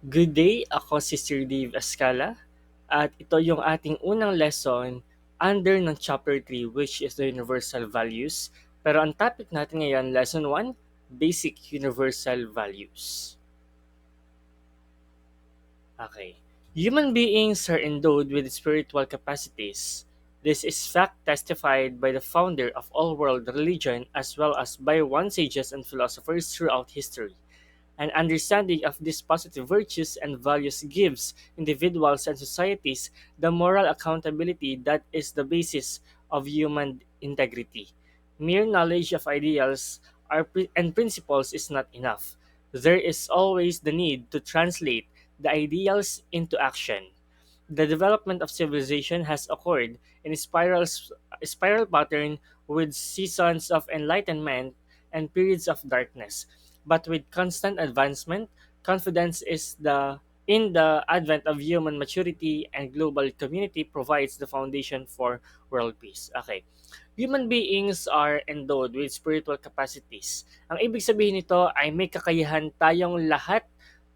Good day, ako si Sir Dave Escala at ito yung ating unang lesson under ng Chapter 3 which is the Universal Values. Pero ang topic natin ngayon, Lesson 1, Basic Universal Values. Okay. Human beings are endowed with spiritual capacities. This is fact testified by the founder of all world religion as well as by one sages and philosophers throughout history. An understanding of these positive virtues and values gives individuals and societies the moral accountability that is the basis of human integrity. Mere knowledge of ideals and principles is not enough. There is always the need to translate the ideals into action. The development of civilization has occurred in a spiral pattern with seasons of enlightenment and periods of darkness. But with constant advancement, confidence is the in the advent of human maturity and global community provides the foundation for world peace. Okay. Human beings are endowed with spiritual capacities. Ang ibig sabihin nito ay may kakayahan tayong lahat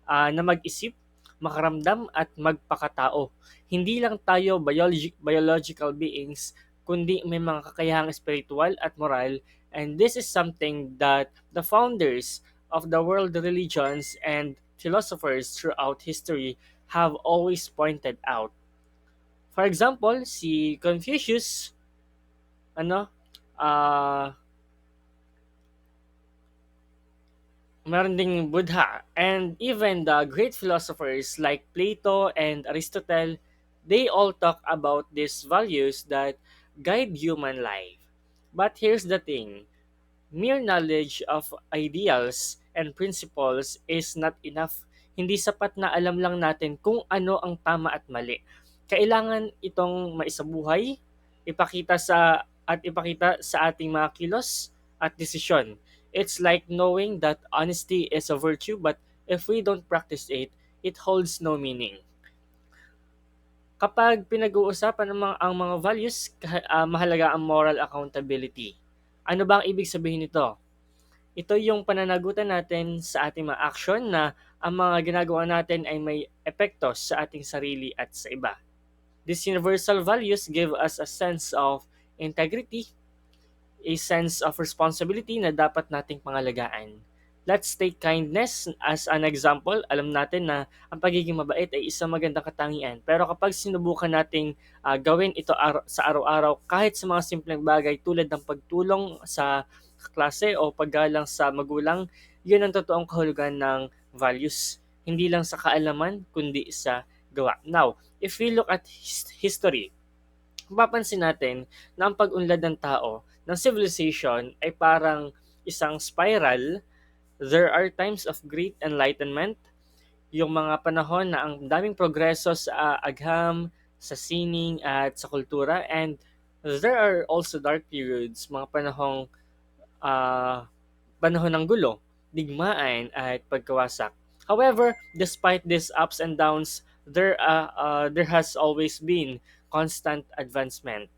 na mag-isip, makaramdam at magpakatao. Hindi lang tayo biological beings, kundi may mga kakayahang spiritual at moral, and this is something that the founders of the world religions and philosophers throughout history have always pointed out. For example, si Confucius, ano, ah meron ding Buddha, and even the great philosophers like Plato and Aristotle, they all talk about these values that guide human life. But here's the thing, mere knowledge of ideals and principles is not enough. Hindi sapat na alam lang natin kung ano ang tama at mali. Kailangan itong maisabuhay, ipakita sa ating mga kilos at desisyon. It's like knowing that honesty is a virtue, but if we don't practice it, it holds no meaning. Kapag pinag-uusapan ang mga values, mahalaga ang moral accountability. Ano ba ang ibig sabihin nito? Ito yung pananagutan natin sa ating mga aksyon na ang mga ginagawa natin ay may epekto sa ating sarili at sa iba. These universal values give us a sense of integrity, a sense of responsibility na dapat nating pangalagaan. Let's take kindness as an example. Alam natin na ang pagiging mabait ay isang magandang katangian. Pero kapag sinubukan nating gawin ito sa araw-araw, kahit sa mga simpleng bagay tulad ng pagtulong sa klase o paggalang sa magulang, yun ang totoong kahulugan ng values. Hindi lang sa kaalaman, kundi sa gawa. Now, if we look at history, mapapansin natin na ang pag-unlad ng tao, ng civilization ay parang isang spiral. There are times of great enlightenment, yung mga panahon na ang daming progreso sa agham, sa sining at sa kultura, and there are also dark periods, mga ah, panahon ng gulo, digmaan at pagkawasak. However, despite these ups and downs, there has always been constant advancement.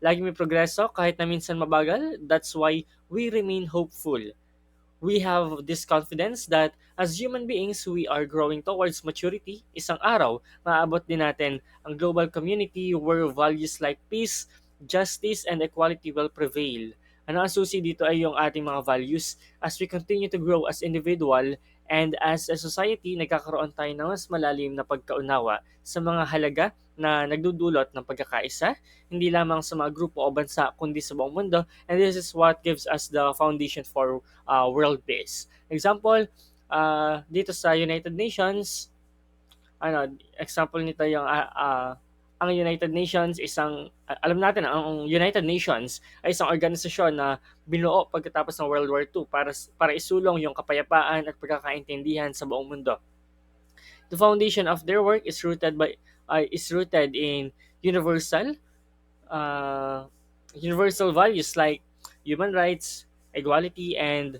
Lagi may progreso kahit na minsan mabagal. That's why we remain hopeful. We have this confidence that as human beings, we are growing towards maturity. Isang araw, maaabot din natin ang global community where values like peace, justice, and equality will prevail. Ano ang susi dito ay yung ating mga values as we continue to grow as individual and as a society, nagkakaroon tayo ng mas malalim na pagkaunawa sa mga halaga na nagdudulot ng pagkakaisa, hindi lamang sa mga grupo o bansa kundi sa buong mundo, and this is what gives us the foundation for world peace. Example, dito sa United Nations, example nito yung ang United Nations alam natin ang United Nations ay isang organisasyon na binuo pagkatapos ng World War II para isulong yung kapayapaan at pagkakaintindihan sa buong mundo. The foundation of their work is rooted in universal uh, universal values like human rights, equality, and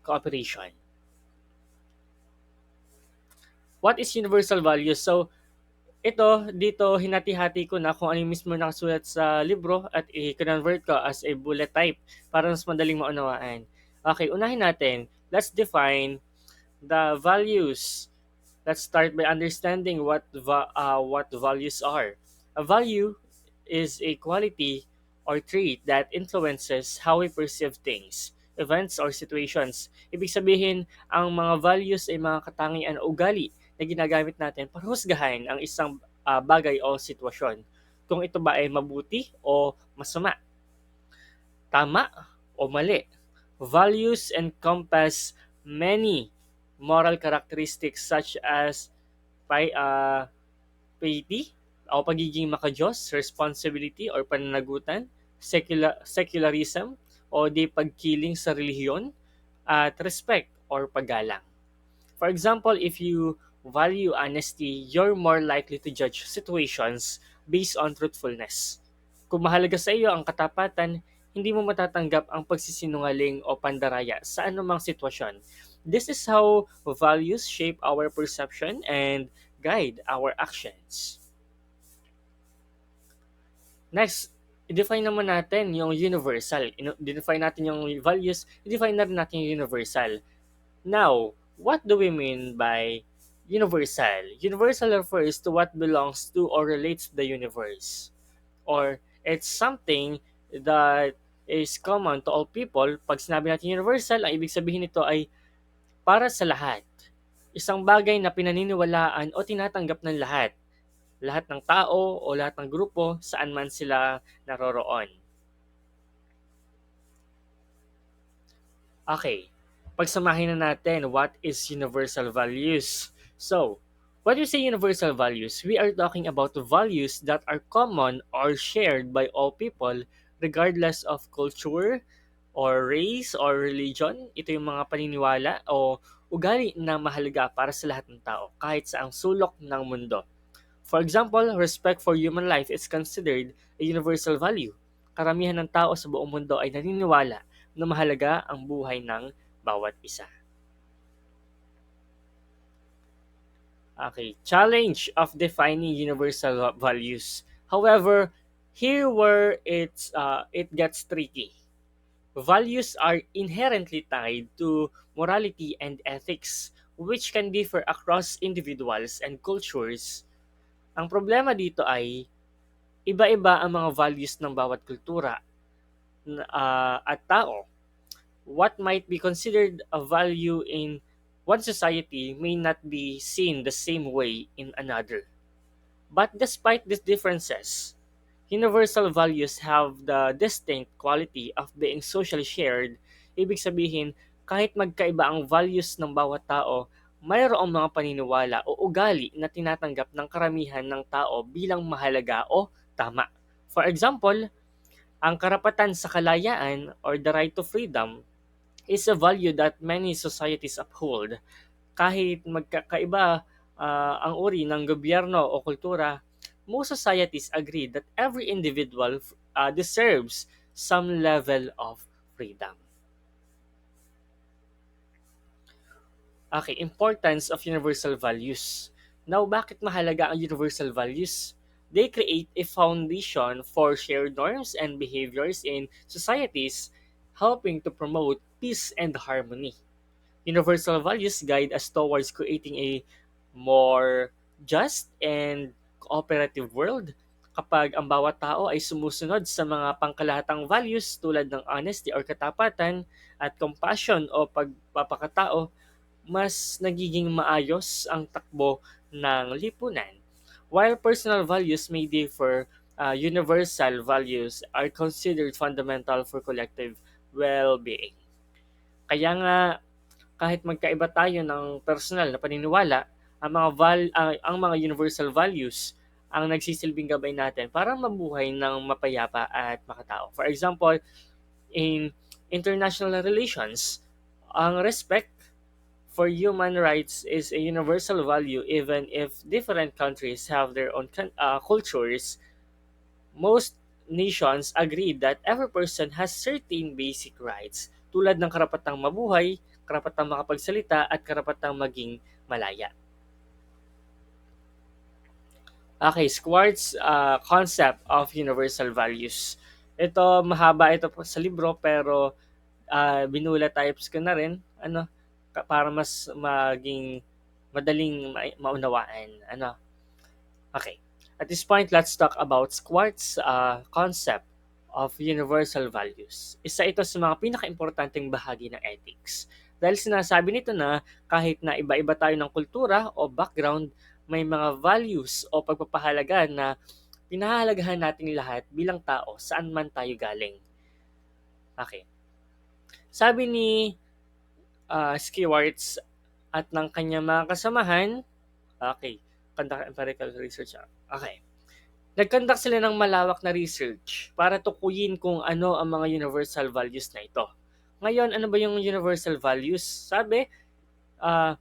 cooperation. What is universal values? So, dito, hinati-hati ko na kung ano yung mismo nakasulat sa libro at i-convert ko as a bullet type para mas madaling maunawaan. Okay, unahin natin. Let's define the values. Let's start by understanding what values are. A value is a quality or trait that influences how we perceive things, events, or situations. Ibig sabihin, ang mga values ay mga katangian o ugali na ginagamit natin para husgahan ang isang bagay o sitwasyon. Kung ito ba ay mabuti o masama, tama o mali. Values encompass many moral characteristics such as piety o pagiging makajos, responsibility or pananagutan, secularism o di pagkiling sa relihiyon, at respect or paggalang. For example, if you value honesty, you're more likely to judge situations based on truthfulness. Kung mahalaga sa iyo ang katapatan, hindi mo matatanggap ang pagsisinungaling o pandaraya sa anumang sitwasyon. This is how values shape our perception and guide our actions. Next, i-define naman natin yung universal. I-define natin yung values, i-define na rin natin yung universal. Now, what do we mean by universal? Universal refers to what belongs to or relates to the universe. Or it's something that is common to all people. Pag sinabi natin universal, ang ibig sabihin nito ay para sa lahat. Isang bagay na pinaniniwalaan o tinatanggap ng lahat. Lahat ng tao o lahat ng grupo saan man sila naroroon. Okay, pagsamahin na natin what is universal values. So, when we say universal values, we are talking about values that are common or shared by all people regardless of culture or race or religion. Ito yung mga paniniwala o ugali na mahalaga para sa lahat ng tao kahit sa ang sulok ng mundo. For example, respect for human life is considered a universal value. Karamihan ng tao sa buong mundo ay naniniwala na mahalaga ang buhay ng bawat isa. Okay, challenge of defining universal values. However, here where it gets tricky. Values are inherently tied to morality and ethics, which can differ across individuals and cultures. Ang problema dito ay iba-iba ang mga values ng bawat kultura at tao. What might be considered a value in one society may not be seen the same way in another. But despite these differences, universal values have the distinct quality of being socially shared. Ibig sabihin, kahit magkaiba ang values ng bawat tao, mayroong mga paniniwala o ugali na tinatanggap ng karamihan ng tao bilang mahalaga o tama. For example, ang karapatan sa kalayaan or the right to freedom is a value that many societies uphold. Kahit magkakaiba ang uri ng gobyerno o kultura, most societies agree that every individual deserves some level of freedom. Okay, importance of universal values. Now, bakit mahalaga ang universal values? They create a foundation for shared norms and behaviors in societies, helping to promote peace and harmony. Universal values guide us towards creating a more just and cooperative world. Kapag ang bawat tao ay sumusunod sa mga pangkalahatang values tulad ng honesty or katapatan at compassion o pagpapakatao, mas nagiging maayos ang takbo ng lipunan. While personal values may differ, universal values are considered fundamental for collective well-being. Kaya nga, kahit magkaiba tayo ng personal na paniniwala, ang mga universal values ang nagsisilbing gabay natin para mabuhay ng mapayapa at makatao. For example, in international relations, ang respect for human rights is a universal value even if different countries have their own cultures. Most nations agree that every person has certain basic rights tulad ng karapatang mabuhay, karapatang makapagsalita at karapatang maging malaya. Okay, Squart's concept of universal values. Ito, mahaba ito po sa libro pero binulat types ko na rin para mas maging madaling maunawaan. Ano? Okay. At this point, let's talk about Squart's concept of universal values. Isa ito sa mga pinaka-importanting bahagi ng ethics. Dahil sinasabi nito na kahit na iba-iba tayo ng kultura o background, may mga values o pagpapahalaga na pinahahalagahan nating lahat bilang tao saan man tayo galing. Okay. Sabi ni Skewarts at ng kanyang mga kasamahan, okay, conduct empirical research. Okay. Nag-conduct sila ng malawak na research para tukuyin kung ano ang mga universal values na ito. Ngayon, ano ba yung universal values? Sabi, uh,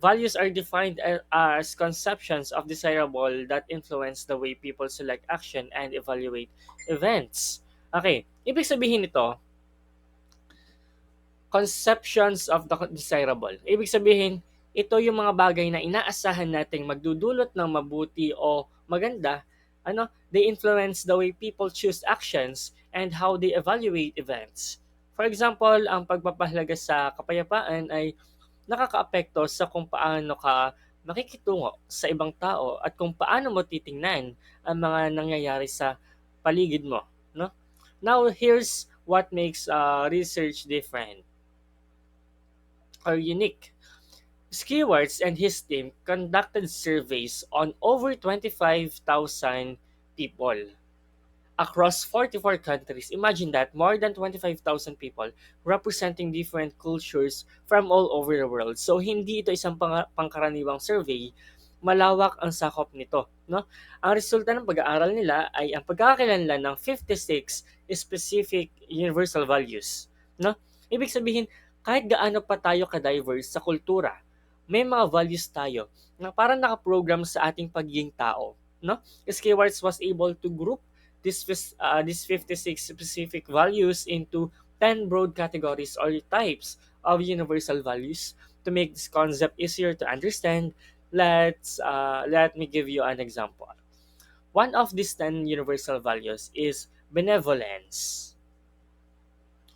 values are defined as conceptions of desirable that influence the way people select action and evaluate events. Okay, ibig sabihin nito, conceptions of the desirable. Ibig sabihin, ito yung mga bagay na inaasahan nating magdudulot ng mabuti o maganda. They influence the way people choose actions and how they evaluate events. For example, ang pagpapahalaga sa kapayapaan ay nakakaapekto sa kung paano ka makikitungo sa ibang tao at kung paano mo titingnan ang mga nangyayari sa paligid mo, no? Now, here's what makes research different or unique. Skewarts and his team conducted surveys on over 25,000 people across 44 countries. Imagine that, more than 25,000 people representing different cultures from all over the world. So hindi ito isang pangkaraniwang survey, malawak ang sakop nito, no? Ang resulta ng pag-aaral nila ay ang pagkakakilanlan ng 56 specific universal values, no? Ibig sabihin, kahit gaano pa tayo ka-diverse sa kultura, may mga values tayo na parang nakaprogram sa ating pagiging tao, no? Skewarts was able to group these 56 specific values into 10 broad categories or types of universal values. To make this concept easier to understand, let me give you an example. One of these 10 universal values is benevolence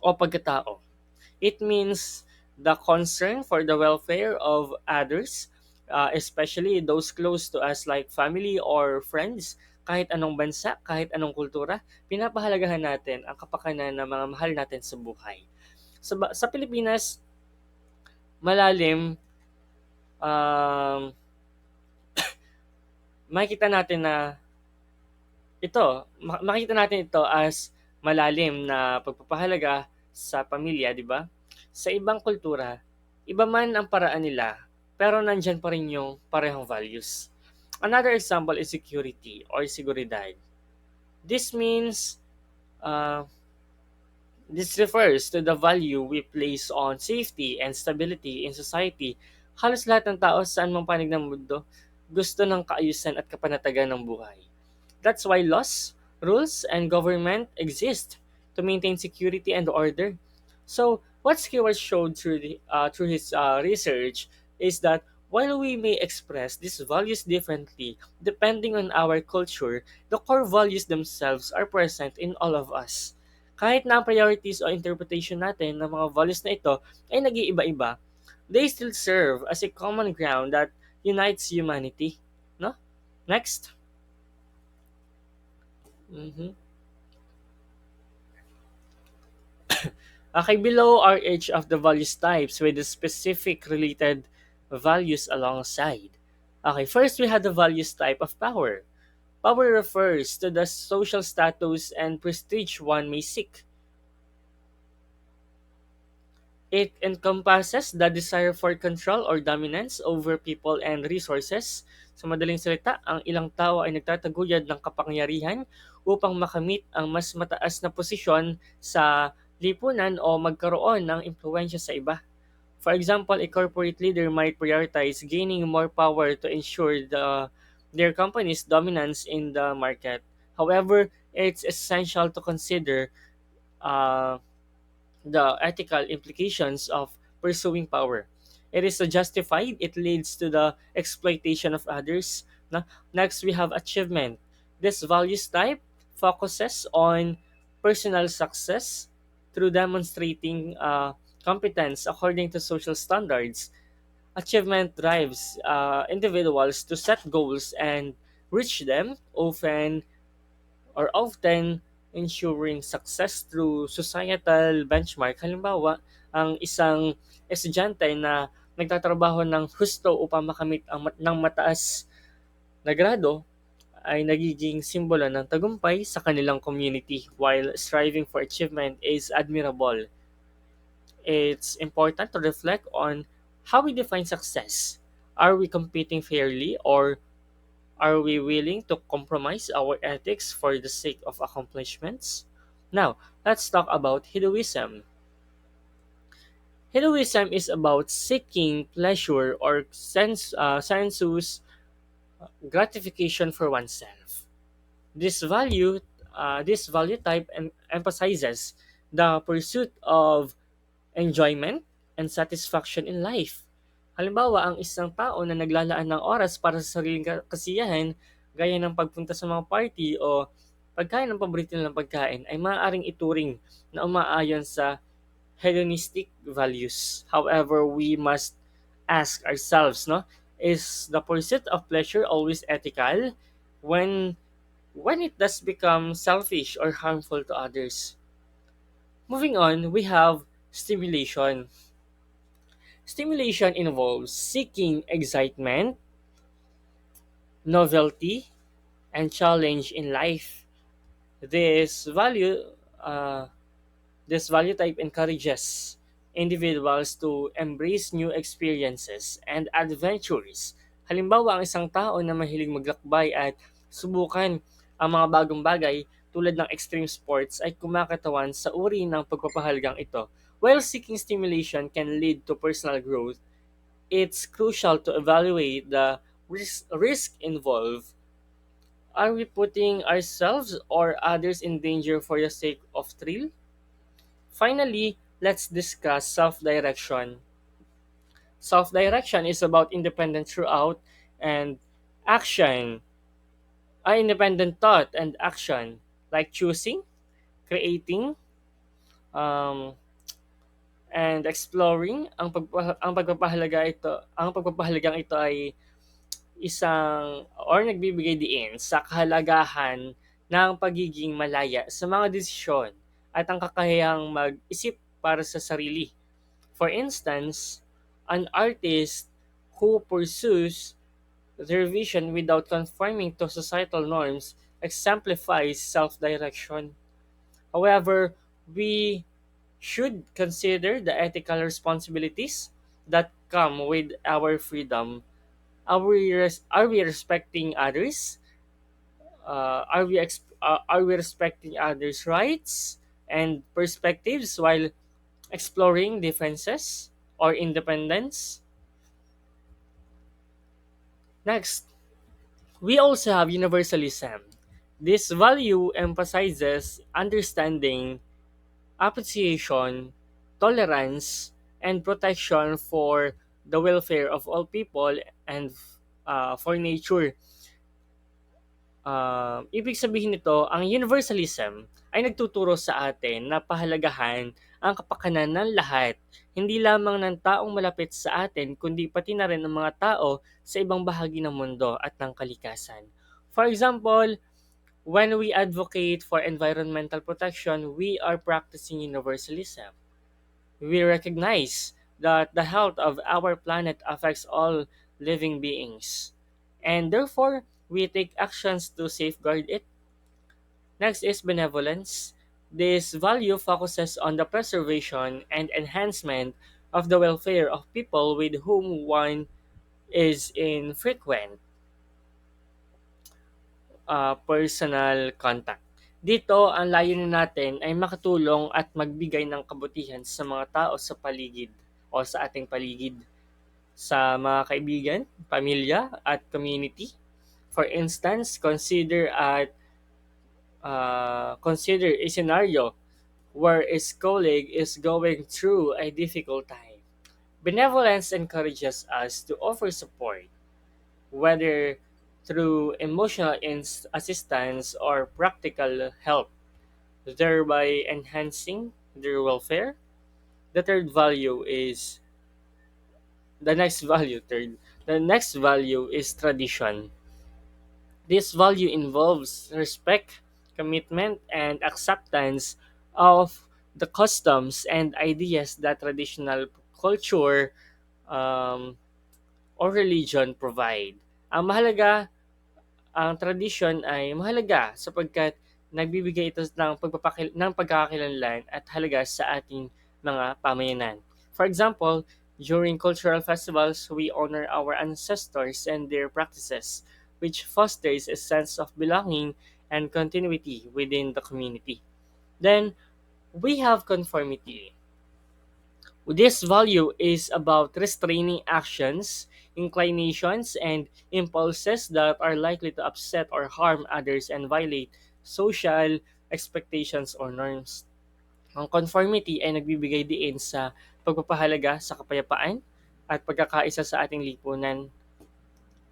o pagkatao. It means the concern for the welfare of others, especially those close to us like family or friends. Kahit anong bansa, kahit anong kultura, pinapahalagahan natin ang kapakanan ng mga mahal natin sa buhay. Sa Pilipinas, malalim, um, makikita natin na makikita natin ito as malalim na pagpapahalaga sa pamilya, di ba? Sa ibang kultura, iba man ang paraan nila, pero nandyan pa rin yung parehong values. Another example is security or seguridad. This means, uh, this refers to the value we place on safety and stability in society. Halos lahat ng tao saan mang panig ng mundo gusto ng kaayusan at kapanatagan ng buhay. That's why laws, rules, and government exist to maintain security and order. So, what Skeward showed through his research is that while we may express these values differently depending on our culture, the core values themselves are present in all of us. Kahit na ang priorities o interpretation natin ng mga values na ito ay nag-iiba-iba, they still serve as a common ground that unites humanity. No? Next. Mhm. Okay, below are each of the values types with the specific related values alongside. Okay, first we have the values type of power. Power refers to the social status and prestige one may seek. It encompasses the desire for control or dominance over people and resources. Sa madaling salita, ang ilang tao ay nagtataguyod ng kapangyarihan upang makamit ang mas mataas na posisyon sa lipunan o magkaroon ng impluensya sa iba. For example, a corporate leader might prioritize gaining more power to ensure their company's dominance in the market. However, it's essential to consider uh, the ethical implications of pursuing power. It is justified, it leads to the exploitation of others. No? Next, we have achievement. This values type focuses on personal success through demonstrating competence according to social standards. Achievement drives individuals to set goals and reach them, often ensuring success through societal benchmark. Halimbawa, ang isang estudyante na nagtatrabaho ng husto upang makamit ng mataas na grado ay nagiging simbolo ng tagumpay sa kanilang community. While striving for achievement is admirable, it's important to reflect on how we define success. Are we competing fairly, or are we willing to compromise our ethics for the sake of accomplishments? Now, let's talk about hedonism. Hedonism is about seeking pleasure or sensuous gratification for oneself. This value, this value type emphasizes the pursuit of enjoyment and satisfaction in life. Halimbawa, ang isang tao na naglalaan ng oras para sa sariling kasiyahan, gaya ng pagpunta sa mga party o pagkain ng paborito nilang pagkain, ay maaaring ituring na umaayon sa hedonistic values. However, we must ask ourselves, no, is the pursuit of pleasure always ethical when it does become selfish or harmful to others? Moving on, we have stimulation. Stimulation involves seeking excitement, novelty, and challenge in life. This value, uh, this value type encourages individuals to embrace new experiences and adventures. Halimbawa, ang isang tao na mahilig maglakbay at subukan ang mga bagong bagay tulad ng extreme sports ay kumakatawan sa uri ng pagpapahalagang ito. While seeking stimulation can lead to personal growth, it's crucial to evaluate the risk involved. Are we putting ourselves or others in danger for the sake of thrill? Finally, let's discuss self direction. Self direction is about independent throughout and action, independent thought and action, like choosing, creating, um, and exploring. Ang pagpapahalagang ito ay isang or nagbibigay diin sa kahalagahan ng pagiging malaya sa mga desisyon at ang kakayahang mag-isip para sa sarili. For instance, an artist who pursues their vision without conforming to societal norms exemplifies self-direction. However, we should consider the ethical responsibilities that come with our freedom. Are we respecting others? Are we respecting others' rights and perspectives while exploring differences or independence? Next, we also have universalism. This value emphasizes understanding, appreciation, tolerance, and protection for the welfare of all people and for nature. Ibig sabihin nito, ang universalism ay nagtuturo sa atin na pahalagahan ang kapakanan ng lahat, hindi lamang ng taong malapit sa atin, kundi pati na rin ng mga tao sa ibang bahagi ng mundo at ng kalikasan. For example, when we advocate for environmental protection, we are practicing universalism. We recognize that the health of our planet affects all living beings, and therefore we take actions to safeguard it. Next is benevolence. This value focuses on the preservation and enhancement of the welfare of people with whom one is in frequent personal contact. Dito, ang layunin natin ay makatulong at magbigay ng kabutihan sa mga tao sa paligid o sa ating paligid, sa mga kaibigan, pamilya, at community. For instance, consider a scenario where a colleague is going through a difficult time. Benevolence encourages us to offer support, whether through emotional assistance or practical help, thereby enhancing their welfare. The third value is The next value, third, the next value is tradition. This value involves respect, commitment, and acceptance of the customs and ideas that traditional culture um, or religion provide. Ang mahalaga, ang tradisyon ay mahalaga sapagkat nagbibigay ito ng pagkakakilanlan at halaga sa ating mga pamayanan. For example, during cultural festivals, we honor our ancestors and their practices, which fosters a sense of belonging and continuity within the community. Then, we have conformity. This value is about restraining actions, inclinations, and impulses that are likely to upset or harm others and violate social expectations or norms. Ang conformity ay nagbibigay diin sa pagpapahalaga sa kapayapaan at pagkakaisa sa ating lipunan.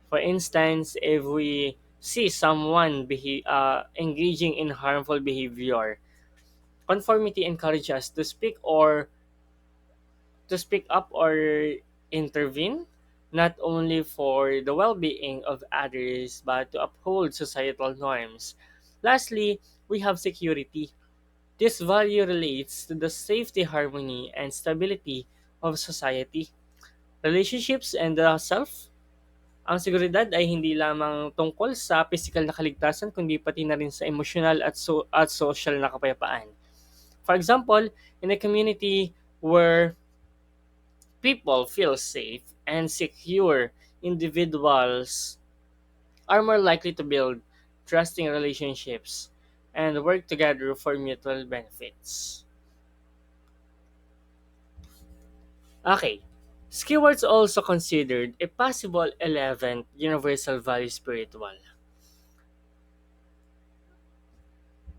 For instance, if we see someone engaging in harmful behavior, conformity encourages us to speak up or intervene, not only for the well being of others, but to uphold societal norms. Lastly, we have security. This value relates to the safety, harmony, and stability of society, relationships, and the self. Ang seguridad ay hindi lamang tungkol sa physical na kaligtasan kundi pati na rin sa emosyonal at social na kapayapaan. For example, in a community where people feel safe and secure, individuals are more likely to build trusting relationships and work together for mutual benefits. Okay. Skillwords also considered a possible 11th universal value spiritual.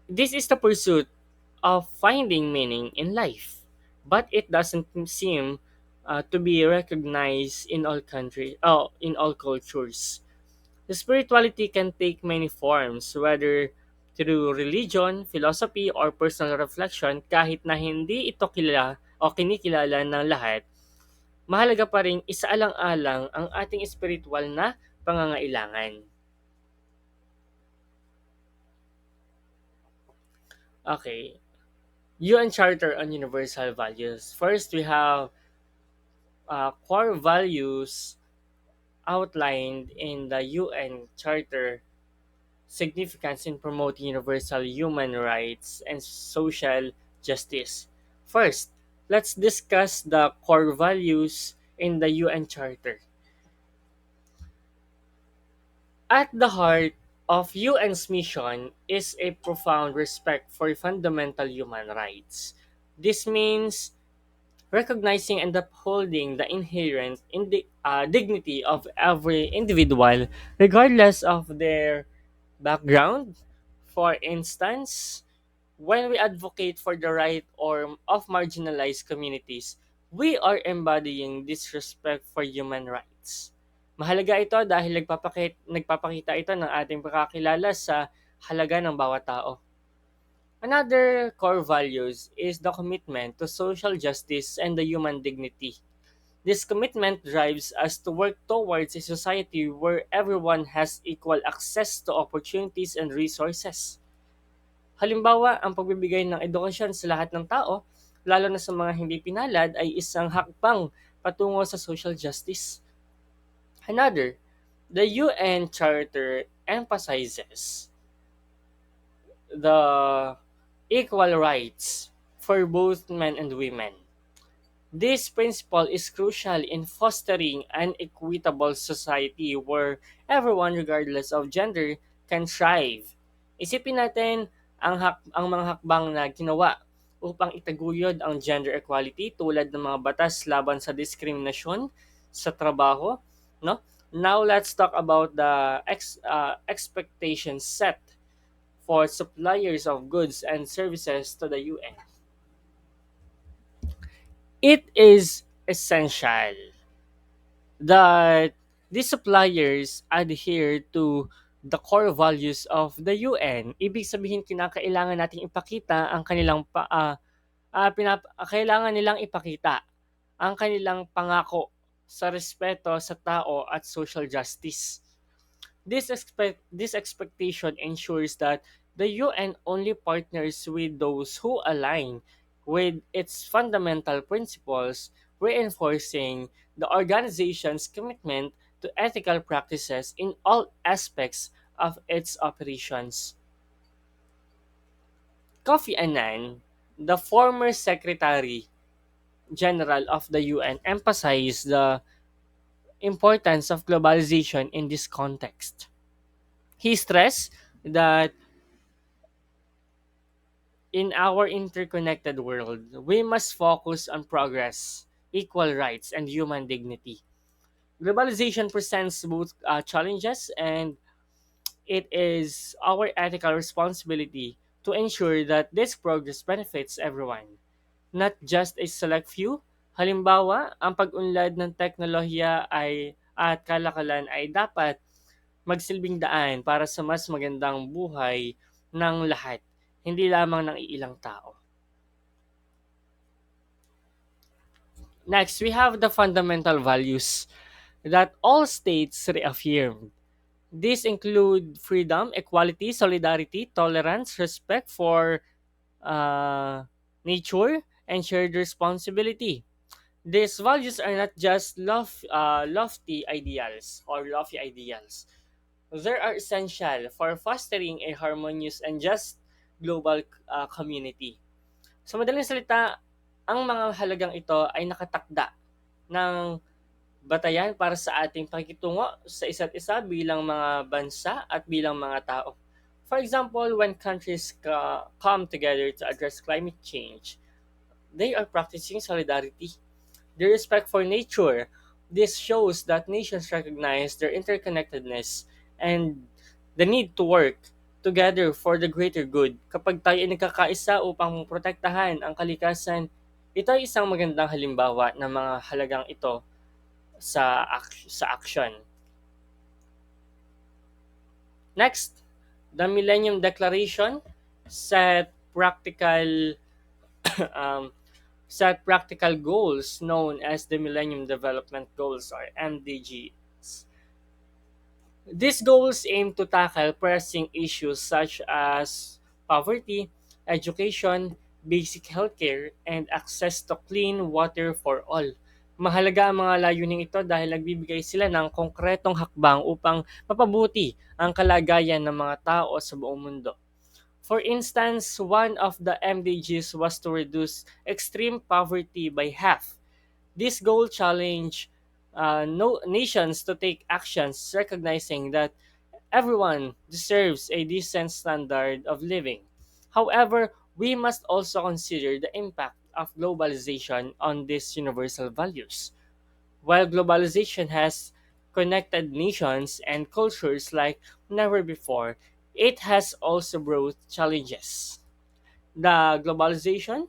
This is the pursuit of finding meaning in life, but it doesn't seem to be recognized in in all cultures. The spirituality can take many forms, whether through religion, philosophy, or personal reflection, kahit na hindi ito kilala o kinikilala ng lahat, mahalaga pa rin isaalang-alang ang ating spiritual na pangangailangan. Okay, UN Charter on Universal Values. First, we have core values outlined in the UN Charter, significance in promoting universal human rights and social justice. First, let's discuss the core values in the UN Charter. At the heart of UN's mission is a profound respect for fundamental human rights. This means recognizing and upholding the inherent dignity of every individual, regardless of their background. For instance, when we advocate for the right or of marginalized communities, we are embodying this respect for human rights. Mahalaga ito dahil nagpapakita ito ng ating pagkakilala sa halaga ng bawat tao. Another core values is the commitment to social justice and the human dignity. This commitment drives us to work towards a society where everyone has equal access to opportunities and resources. Halimbawa, ang pagbibigay ng edukasyon sa lahat ng tao, lalo na sa mga hindi pinalad, ay isang hakbang patungo sa social justice. Another, the UN Charter emphasizes the equal rights for both men and women. This principle is crucial in fostering an equitable society where everyone, regardless of gender, can thrive. Isipin natin ang mga hakbang na ginawa upang itaguyod ang gender equality tulad ng mga batas laban sa diskriminasyon sa trabaho, no? Now let's talk about the expectations set for suppliers of goods and services to the UN. It is essential that these suppliers adhere to the core values of the UN. Ibig sabihin, kinakailangan nating ipakita ang kailangan nilang ipakita ang kanilang pangako sa respeto sa tao at social justice. This expectation ensures that the UN only partners with those who align with its fundamental principles, reinforcing the organization's commitment to ethical practices in all aspects of its operations. Kofi Annan, the former Secretary General of the UN, emphasized the importance of globalization in this context. He stressed that in our interconnected world, we must focus on progress, equal rights, and human dignity. Globalization presents both challenges, and it is our ethical responsibility to ensure that this progress benefits everyone, not just a select few. Halimbawa, ang pag-unlad ng teknolohiya ay at kalakalan ay dapat magsilbing daan para sa mas magandang buhay ng lahat, hindi lamang ng iilang tao. Next, we have the fundamental values that all states reaffirmed. These include freedom, equality, solidarity, tolerance, respect for uh, nature, and shared responsibility. These values are not just lofty ideals or lofty ideals. They are essential for fostering a harmonious and just global community. Sa madaling salita, ang mga halagang ito ay nakatakda ng batayan para sa ating pakikitungo sa isa't isa bilang mga bansa at bilang mga tao. For example, when countries come together to address climate change, they are practicing solidarity. The respect for nature. This shows that nations recognize their interconnectedness and the need to work together for the greater good. Kapag tayo ay nagkakaisa upang protektahan ang kalikasan, ito ay isang magandang halimbawa ng mga halagang ito sa action. Next, the Millennium Declaration set practical um, set practical goals known as the Millennium Development Goals or MDGs. These goals aim to tackle pressing issues such as poverty, education, basic healthcare, and access to clean water for all. Mahalaga ang mga layuning ito dahil nagbibigay sila ng konkretong hakbang upang mapabuti ang kalagayan ng mga tao sa buong mundo. For instance, one of the MDGs was to reduce extreme poverty by half. This goal challenged no nations to take actions recognizing that everyone deserves a decent standard of living. However, we must also consider the impact of globalization on these universal values. While globalization has connected nations and cultures like never before, it has also brought challenges. The globalization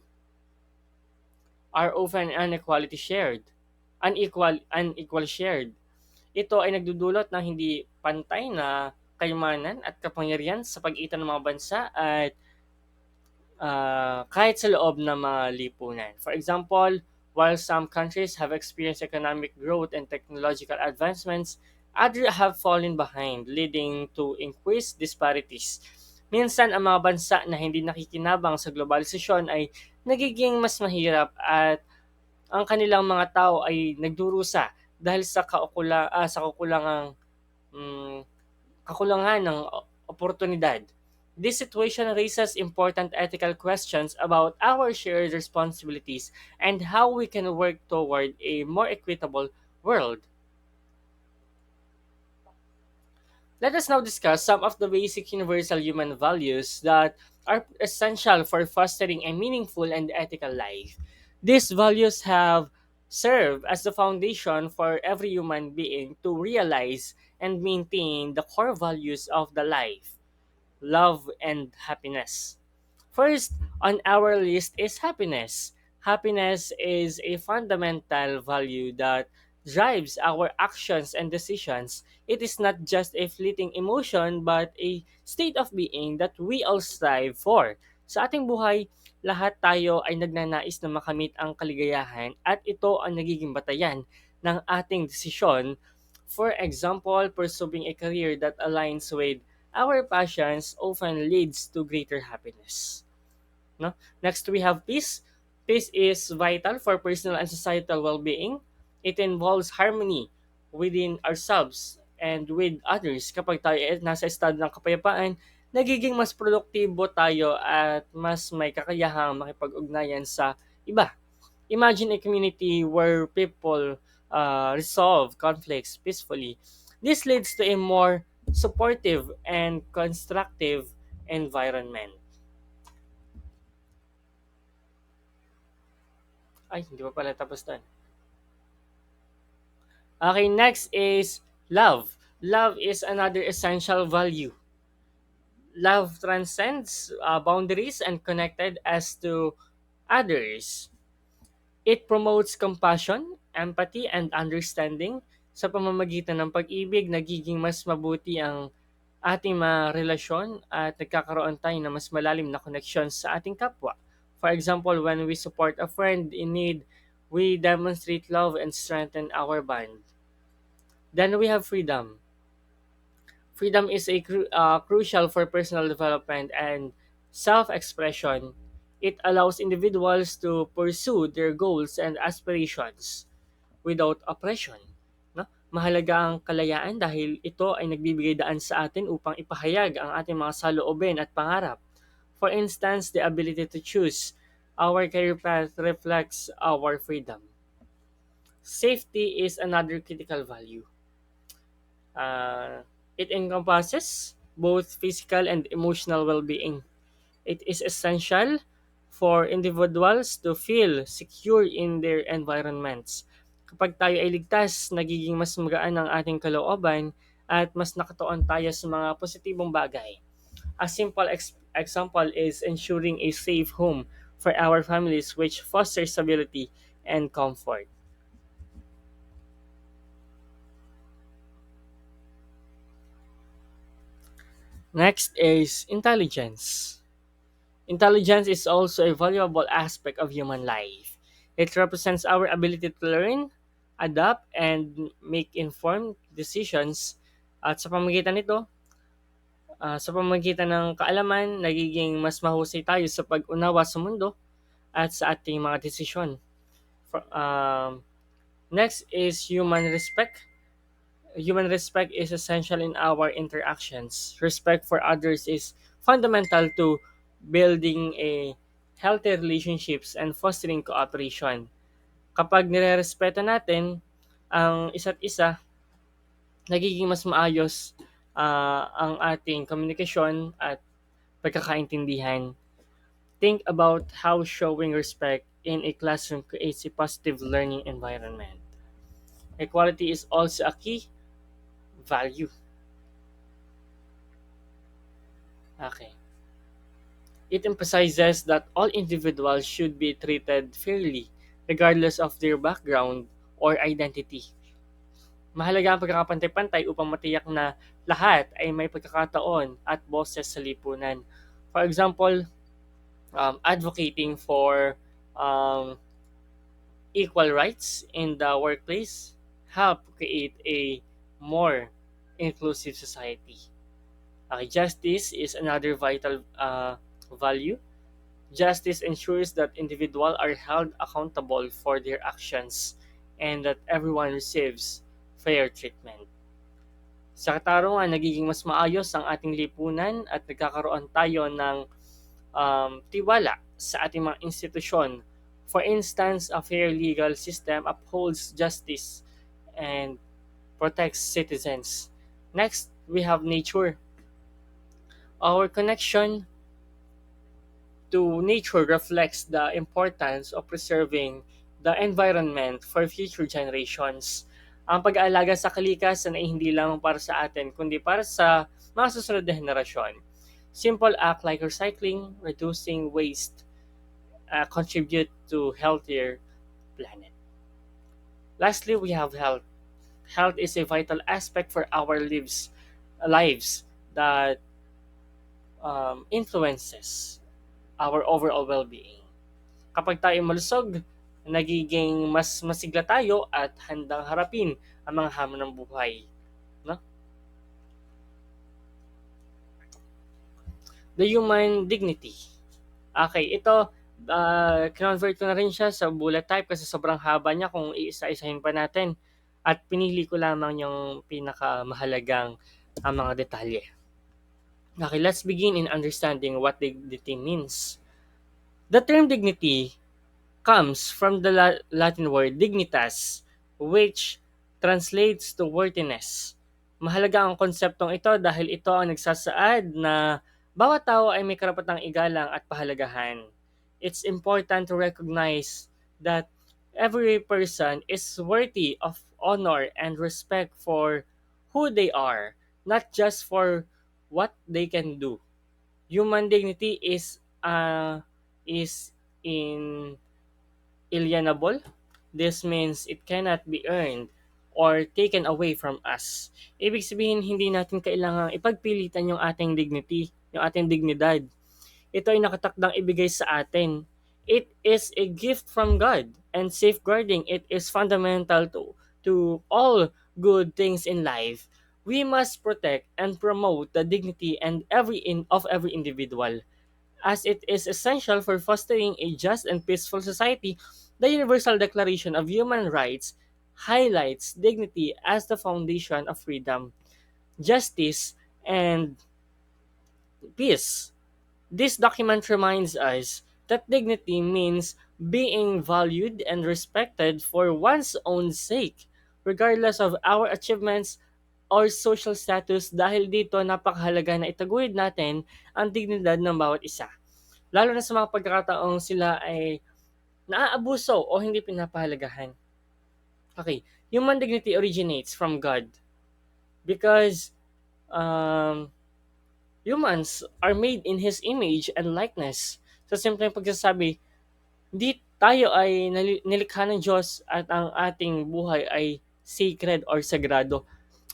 are often unequal shared. Ito ay nagdudulot ng hindi pantay na kayamanan at kapangyarihan sa pagitan ng mga bansa at kahit sa loob ng mga lipunan. For example, while some countries have experienced economic growth and technological advancements, others have fallen behind, leading to increased disparities. Minsan, ang mga bansa na hindi nakikinabang sa globalisasyon ay nagiging mas mahirap at ang kanilang mga tao ay nagdurusa dahil sa mm, kakulangan ng oportunidad. This situation raises important ethical questions about our shared responsibilities and how we can work toward a more equitable world. Let us now discuss some of the basic universal human values that are essential for fostering a meaningful and ethical life. These values have served as the foundation for every human being to realize and maintain the core values of the life, love, and happiness. First on our list is happiness. Happiness is a fundamental value that drives our actions and decisions. It is not just a fleeting emotion but a state of being that we all strive for. Sa ating buhay, lahat tayo ay nagnanais na makamit ang kaligayahan at ito ang nagiging batayan ng ating desisyon. For example, pursuing a career that aligns with our passions often leads to greater happiness. No? Next, we have peace. Peace is vital for personal and societal well-being. It involves harmony within ourselves and with others. Kapag tayo ay nasa estado ng kapayapaan, nagiging mas produktibo tayo at mas may kakayahang makipag-ugnayan sa iba. Imagine a community where people resolve conflicts peacefully. This leads to a more supportive and constructive environment. Ay, hindi pa pala tapos doon. Okay, next is love. Love is another essential value. Love transcends boundaries and connected us to others. It promotes compassion, empathy, and understanding. Sa pamamagitan ng pag-ibig, nagiging mas mabuti ang ating mga relasyon at nagkakaroon tayo ng mas malalim na connection sa ating kapwa. For example, when we support a friend in need, we demonstrate love and strengthen our bond. Then we have freedom. Freedom is crucial for personal development and self-expression. It allows individuals to pursue their goals and aspirations without oppression. No? Mahalaga ang kalayaan dahil ito ay nagbibigay daan sa atin upang ipahayag ang ating mga saloobin at pangarap. For instance, the ability to choose our career path reflects our freedom. Safety is another critical value. Uh, it encompasses both physical and emotional well-being. It is essential for individuals to feel secure in their environments. Kapag tayo ay ligtas, nagiging mas magaan ang ating kalooban at mas nakatuon tayo sa mga positibong bagay. A simple example is ensuring a safe home for our families which fosters stability and comfort. Next is intelligence. Intelligence is also a valuable aspect of human life. It represents our ability to learn, adapt, and make informed decisions. At sa pamamagitan ng kaalaman, nagiging mas mahusay tayo sa pag-unawa sa mundo at sa ating mga desisyon. Next is human respect. Human respect is essential in our interactions. Respect for others is fundamental to building a healthy relationships and fostering cooperation. Kapag nirerespeto natin ang isa't isa, nagiging mas maayos ang ating komunikasyon at pagkakaintindihan. Think about how showing respect in a classroom creates a positive learning environment. Equality is also a key value. Okay. It emphasizes that all individuals should be treated fairly, regardless of their background or identity. Mahalaga ang pagkakapantay-pantay upang matiyak na lahat ay may pagkakataon at boses sa lipunan. For example, advocating for um, equal rights in the workplace help create a more inclusive society. Okay, justice is another vital value. Justice ensures that individuals are held accountable for their actions and that everyone receives fair treatment. Sa katarungan, nagiging mas maayos ang ating lipunan at nagkakaroon tayo ng tiwala sa ating mga institusyon. For instance, a fair legal system upholds justice and protects citizens. Next, we have nature. Our connection to nature reflects the importance of preserving the environment for future generations. Ang pag-aalaga sa kalikasan ay hindi lamang para sa atin, kundi para sa mga susunod na henerasyon. Simple act like recycling, reducing waste, contribute to healthier planet. Lastly, we have health. Health is a vital aspect for our lives that influences our overall well-being. Kapag tayo malusog, nagiging mas masigla tayo at handang harapin ang mga hamon ng buhay. No? The human dignity. Okay, ito, convert ko na rin siya sa bullet type kasi sobrang haba niya kung iisa-isahin pa natin. At pinili ko lamang yung pinakamahalagang mga detalye. Okay, let's begin in understanding what dignity means. The term dignity comes from the Latin word dignitas, which translates to worthiness. Mahalaga ang konseptong ito dahil ito ang nagsasaad na bawat tao ay may karapatang igalang at pahalagahan. It's important to recognize that every person is worthy of honor and respect for who they are, not just for what they can do. Human dignity is inalienable. This means it cannot be earned or taken away from us. Ibig sabihin, hindi natin kailangang ipagpilitan yung ating dignity, yung ating dignidad. Ito ay nakatakdang ibigay sa atin. It is a gift from God, and safeguarding it is fundamental to all good things in life. We must protect and promote the dignity and of every individual. As it is essential for fostering a just and peaceful society, the Universal Declaration of Human Rights highlights dignity as the foundation of freedom, justice, and peace. This document reminds us that dignity means being valued and respected for one's own sake, regardless of our achievements or social status. Dahil dito napakahalaga na itaguyod natin ang dignidad ng bawat isa. Lalo na sa mga pagkakataong sila ay naaabuso o hindi pinapahalagahan. Okay, human dignity originates from God because um, humans are made in His image and likeness. Sa simpleng pagsasabi, di tayo ay nilikha ng Diyos at ang ating buhay ay sacred or sagrado.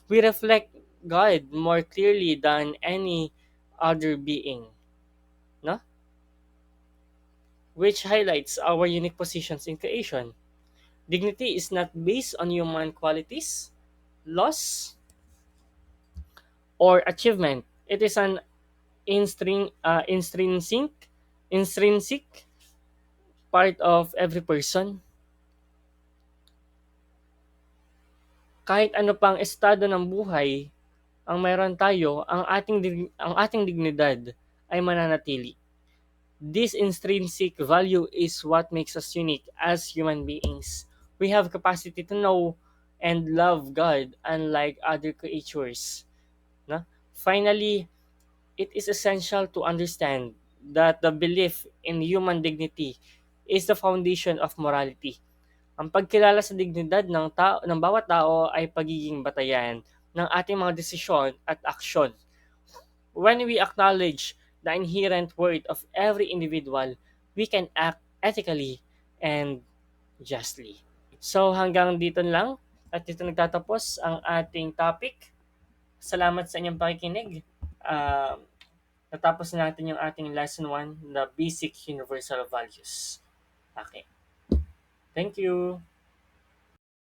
We reflect God more clearly than any other being, no? Which highlights our unique positions in creation. Dignity is not based on human qualities, laws, or achievement. It is an intrinsic part of every person. Kahit ano pang estado ng buhay ang mayroon tayo, ang ating dignidad ay mananatili. This intrinsic value is what makes us unique as human beings. We have capacity to know and love God unlike other creatures. No? Finally, it is essential to understand that the belief in human dignity is the foundation of morality. Ang pagkilala sa dignidad ng bawat tao ay pagiging batayan ng ating mga desisyon at aksyon. When we acknowledge the inherent worth of every individual, we can act ethically and justly. So hanggang dito lang at dito nagtatapos ang ating topic. Salamat sa inyong pakikinig. Uh, Natapos na natin yung ating lesson 1, the basic universal values. Okay. Thank you.